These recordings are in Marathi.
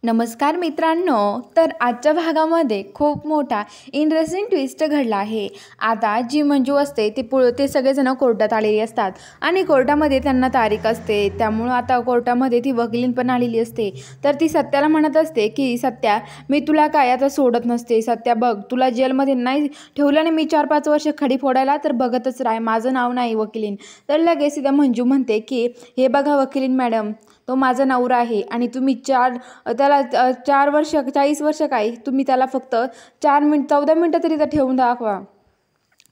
नमस्कार मित्रांनो, तर आजच्या भागामध्ये खूप मोठा इंटरेस्टिंग ट्विस्ट घडला आहे। आता जी मंजू असते ते सगळेजण कोर्टात आलेली असतात आणि कोर्टामध्ये त्यांना तारीख असते, त्यामुळे आता कोर्टामध्ये ती वकील पण आलेली असते। तर ती सत्याला म्हणत असते की सत्या, मी तुला काय आता सोडत नसते। सत्या बघ, तुला जेलमध्ये नाही ठेवलं आणि मी 4-5 वर्ष खडी फोडायला, तर बघतच राह, माझं नाव नाही वकिलीन। तर लगेच त्या मंजू म्हणते की हे बघा वकिलीन मॅडम, तो माझा नवरा आहे आणि तुम्ही त्याला 4 वर्ष 40 वर्ष काय, तुम्ही त्याला फक्त 14 मिनिटं तरी तर ठेवून दाखवा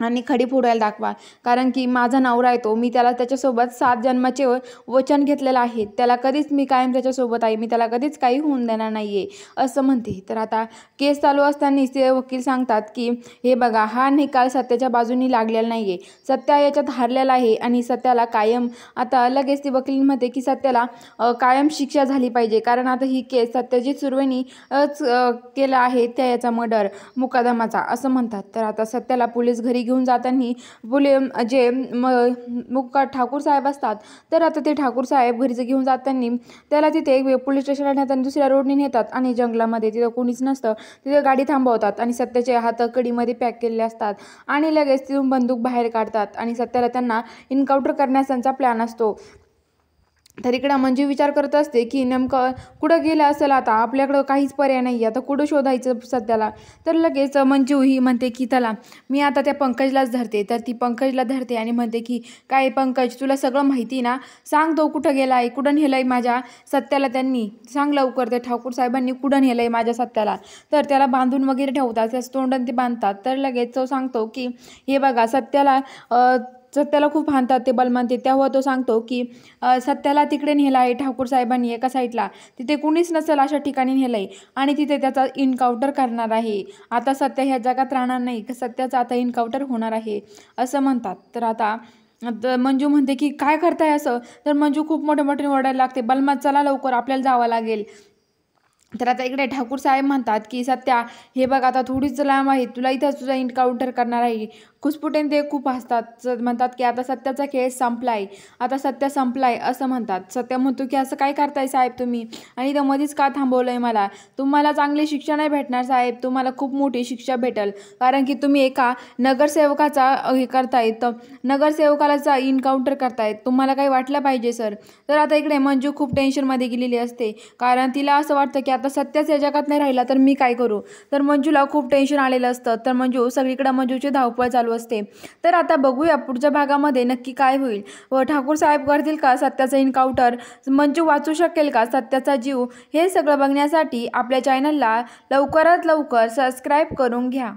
आणि खडी फोडायला दाखवा, कारण की माझा नवरा आहे तो, मी त्याला त्याच्यासोबत 7 जन्माचे वचन घेतलेलं आहे, त्याला कधीच मी कायम त्याच्यासोबत आहे, मी त्याला कधीच काही होऊन देणार नाही आहे असं म्हणते। तर आता केस चालू असताना ते वकील सांगतात की हे बघा, हा निकाल सत्याच्या बाजूनी लागलेला नाही आहे, सत्या याच्यात हारलेला आहे आणि सत्याला कायम, आता लगेच ती वकील म्हणते की सत्याला कायम शिक्षा झाली पाहिजे, कारण आता ही केस सत्यजित सुर्वेनी केला आहे त्या याचा मर्डर मुकदमाचा असं म्हणतात। तर आता सत्याला पोलीस घरी घेऊन जाताना जे ठाकूर साहेब असतात, तर आता ते ठाकूर साहेब घरी घेऊन जाताना त्याला तिथे पोलीस स्टेशनला नेताना दुसऱ्या रोडने नेतात आणि जंगलामध्ये तिथं कोणीच नसतं, तिथे गाडी थांबवतात आणि सत्याचे हात कडीमध्ये पॅक केलेले असतात आणि लगेच तिथून बंदूक बाहेर काढतात आणि सत्याला त्यांना इन्काउंटर करण्याचा त्यांचा प्लॅन असतो। तर इकडं मंजू विचार करत असते की नेमकं कुठं गेलं असेल, आता आपल्याकडं काहीच पर्याय नाही, आता कुठं शोधायचं सध्याला। तर लगेच मंजू ही म्हणते की चला, मी आता त्या पंकजलाच धरते। तर ती पंकजला धरते आणि म्हणते की काय पंकज, तुला सगळं माहिती ना, सांग तो कुठं गेला आहे, कुठं नेलं माझ्या सत्याला, त्यांनी सांग लवकर, त्या ठाकूर साहेबांनी कुठं नेलं माझ्या सत्याला। तर त्याला बांधून वगैरे ठेवतात, त्याचं तोंडात ते बांधतात। तर लगेच तो सांगतो की हे बघा, सत्याला खूप हाणतात ते बलवंत, तेव्हा तो सांगतो की सत्याला तिकडे नेलं आहे ठाकूर साहेबांनी एका साईडला, तिथे कुणीच नसेल अशा ठिकाणी नेलं आहे आणि तिथे त्याचा इन्काउंटर करणार आहे। आता सत्या ह्या जगात राहणार नाही, सत्याचा आता इन्काउंटर होणार आहे असं म्हणतात। तर आता मंजू म्हणते की काय करताय असं, तर मंजू खूप मोठे ओरडायला लागते, बलवंत चला लवकर, आपल्याला जावं लागेल। तर आता इकडे ठाकूर साहेब म्हणतात की सत्या, हे बघ आता थोडीच लांब आहे, तुला इथंच तुझा इन्काउंटर करणार आहे। खुसपुटेन ते खूप हसतात, म्हणतात की आता सत्याचा खेळ संपलाय, आता सत्या संपलाय असं म्हणतात। सत्या म्हणतो की असं काय करताय साहेब तुम्ही, आणि इथं मध्येच का थांबवलंय मला, तुम्हाला चांगली शिक्षा नाही भेटणार साहेब, तुम्हाला खूप मोठी शिक्षा भेटेल, कारण की तुम्ही एका नगरसेवकाचा हे करताय, तर नगरसेवकाला इन्काउंटर करतायत, तुम्हाला काही वाटलं पाहिजे सर। तर आता इकडे मंजू खूप टेन्शनमध्ये गेलेली असते, कारण तिला असं वाटतं की आता सत्याच या जगात नाही राहिला तर मी काय करू। तर मंजूला खूप टेन्शन आलेलं असतं, तर सगळीकडे मंजूची धावपळ चालू असते। तर आता बघूया पुढच्या भागामध्ये नक्की काय होईल, व ठाकूर साहेब करतील का सत्याचं इन्काउंटर, मंजू वाचू शकेल का सत्याचा जीव, हे सगळं बघण्यासाठी आपल्या चॅनलला लवकरात लवकर सबस्क्राईब करून घ्या।